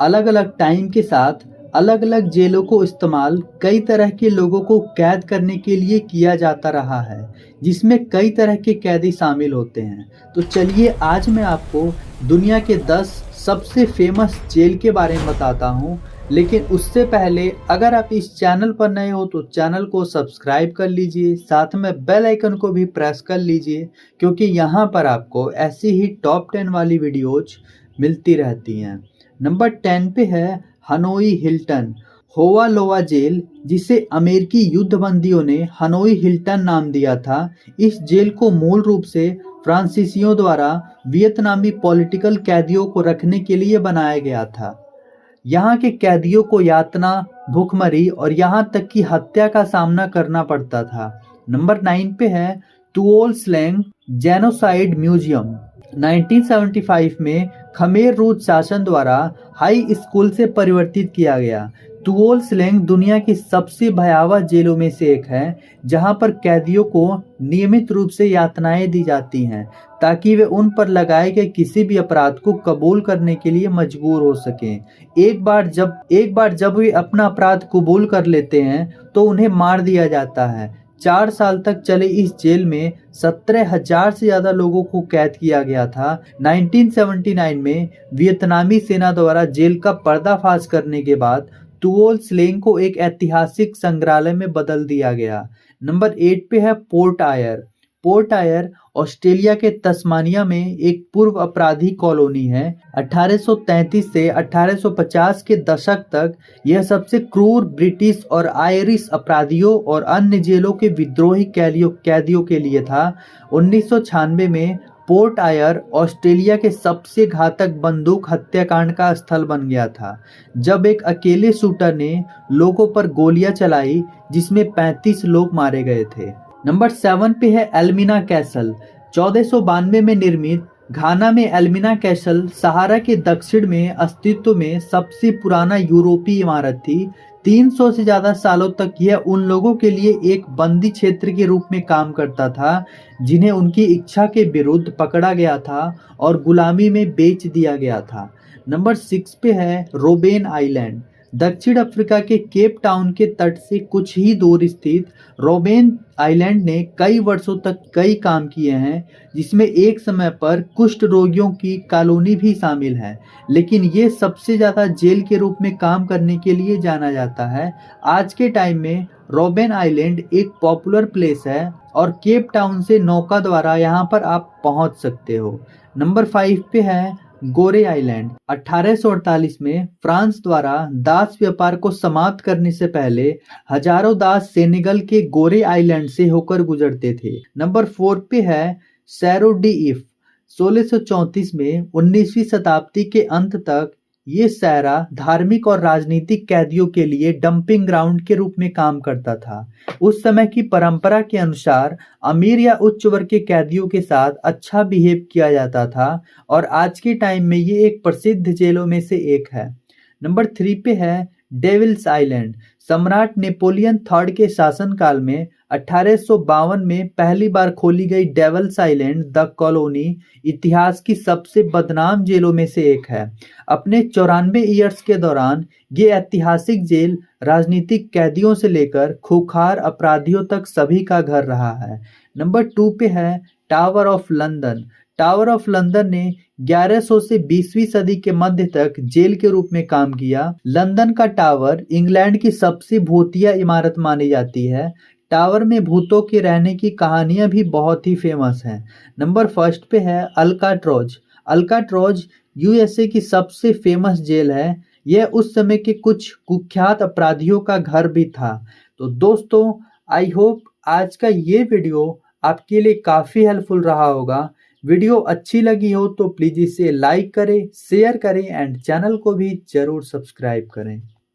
अलग अलग टाइम के साथ अलग अलग जेलों को इस्तेमाल कई तरह के लोगों को कैद करने के लिए किया जाता रहा है, जिसमें कई तरह के कैदी शामिल होते हैं। तो चलिए आज मैं आपको दुनिया के 10 सबसे फेमस जेल के बारे में बताता हूँ। लेकिन उससे पहले अगर आप इस चैनल पर नए हो तो चैनल को सब्सक्राइब कर लीजिए, साथ में बेल आइकन को भी प्रेस कर लीजिए, क्योंकि यहाँ पर आपको ऐसी ही टॉप 10 वाली वीडियोज मिलती रहती हैं। नंबर 10 पे है हनोई हिल्टन होवा लोवा जेल, जिसे अमेरिकी युद्धबंदियों ने हनोई हिल्टन नाम दिया था। इस जेल को मूल रूप से फ्रांसीसियों द्वारा वियतनामी पॉलिटिकल कैदियों को रखने के लिए बनाया गया था। यहाँ के कैदियों को यातना, भूखमरी और यहाँ तक कि हत्या का सामना करना पड़ता था। नंबर 9 पे है तुओल स्लैंग जेनोसाइड म्यूजियम। 1975 में खमेर रूस शासन द्वारा हाई स्कूल से परिवर्तित किया गया। तुओल स्लैंग दुनिया की सबसे भयावह जेलों में से एक है, जहां पर कैदियों को नियमित रूप से यातनाएं दी जाती हैं ताकि वे उन पर लगाए गए किसी भी अपराध को कबूल करने के लिए मजबूर हो सकें। एक बार जब वे अपना अपराध कबूल कर लेते हैं तो उन्हें मार दिया जाता है। 4 साल तक चले इस जेल में 17,000 से ज्यादा लोगों को कैद किया गया था। 1979 में वियतनामी सेना द्वारा जेल का पर्दाफाश करने के बाद तुओल स्लेंग को एक ऐतिहासिक संग्रहालय में बदल दिया गया। नंबर 8 पे है पोर्ट आयर। पोर्ट आयर ऑस्ट्रेलिया के तस्मानिया में एक पूर्व अपराधी कॉलोनी है। 1833 से 1850 के दशक तक यह सबसे क्रूर ब्रिटिश और आयरिश अपराधियों और अन्य जेलों के विद्रोही कैदियों के लिए था। 1996 में पोर्ट आयर ऑस्ट्रेलिया के सबसे घातक बंदूक हत्याकांड का स्थल बन गया था, जब एक अकेले शूटर ने लोगों पर गोलियां चलाई, जिसमें 35 लोग मारे गए थे। नंबर 7 पे है एल्मिना कैसल। 1492 में निर्मित घाना में एल्मिना कैसल सहारा के दक्षिण में अस्तित्व में सबसे पुराना यूरोपीय इमारत थी। 300 से ज्यादा सालों तक यह उन लोगों के लिए एक बंदी क्षेत्र के रूप में काम करता था जिन्हें उनकी इच्छा के विरुद्ध पकड़ा गया था और गुलामी में बेच दिया गया था। नंबर 6 पे है रोबेन आइलैंड। दक्षिण अफ्रीका के केप टाउन के तट से कुछ ही दूर स्थित रोबेन आइलैंड ने कई वर्षों तक कई काम किए हैं, जिसमें एक समय पर कुष्ठ रोगियों की कॉलोनी भी शामिल है, लेकिन ये सबसे ज़्यादा जेल के रूप में काम करने के लिए जाना जाता है। आज के टाइम में रोबेन आइलैंड एक पॉपुलर प्लेस है और केप टाउन से नौका द्वारा यहाँ पर आप पहुँच सकते हो। नंबर 5 पे है गोरे आइलैंड। 1848 में फ्रांस द्वारा दास व्यापार को समाप्त करने से पहले हजारों दास सेनेगल के गोरे आइलैंड से होकर गुजरते थे। नंबर 4 पे है सैरो डी इफ। 1634 में 19वीं शताब्दी के अंत तक ये सैरा धार्मिक और राजनीतिक कैदियों के लिए डंपिंग ग्राउंड के रूप में काम करता था। उस समय की परंपरा के अनुसार अमीर या उच्च वर्ग के कैदियों के साथ अच्छा बिहेव किया जाता था और आज के टाइम में ये एक प्रसिद्ध जेलों में से एक है। नंबर 3 पे है डेविल्स आइलैंड। सम्राट नेपोलियन थर्ड के शासनकाल में 1852 में पहली बार खोली गई डेविल्स आइलैंड द कॉलोनी इतिहास की सबसे बदनाम जेलों में से एक है। अपने 94 ईयर्स के दौरान ये ऐतिहासिक जेल राजनीतिक कैदियों से लेकर खूंखार अपराधियों तक सभी का घर रहा है। नंबर 2 पे है tower of London. Tower of London ने 1100 से 20वीं सदी के मध्य तक जेल के रूप में काम किया। लंदन का टावर इंग्लैंड की सबसे भूतिया इमारत मानी जाती है। टावर में भूतों के रहने की कहानियां भी बहुत ही फेमस हैं। नंबर 1 पे है अल्काट्रोज। अल्काट्रोज यूएसए की सबसे फेमस जेल है। यह उस समय के कुछ कुख्यात अपराधियों का घर भी था। तो दोस्तों, आई होप आज का ये वीडियो आपके लिए काफ़ी हेल्पफुल रहा होगा। वीडियो अच्छी लगी हो तो प्लीज़ इसे लाइक करें, शेयर करें एंड चैनल को भी ज़रूर सब्सक्राइब करें।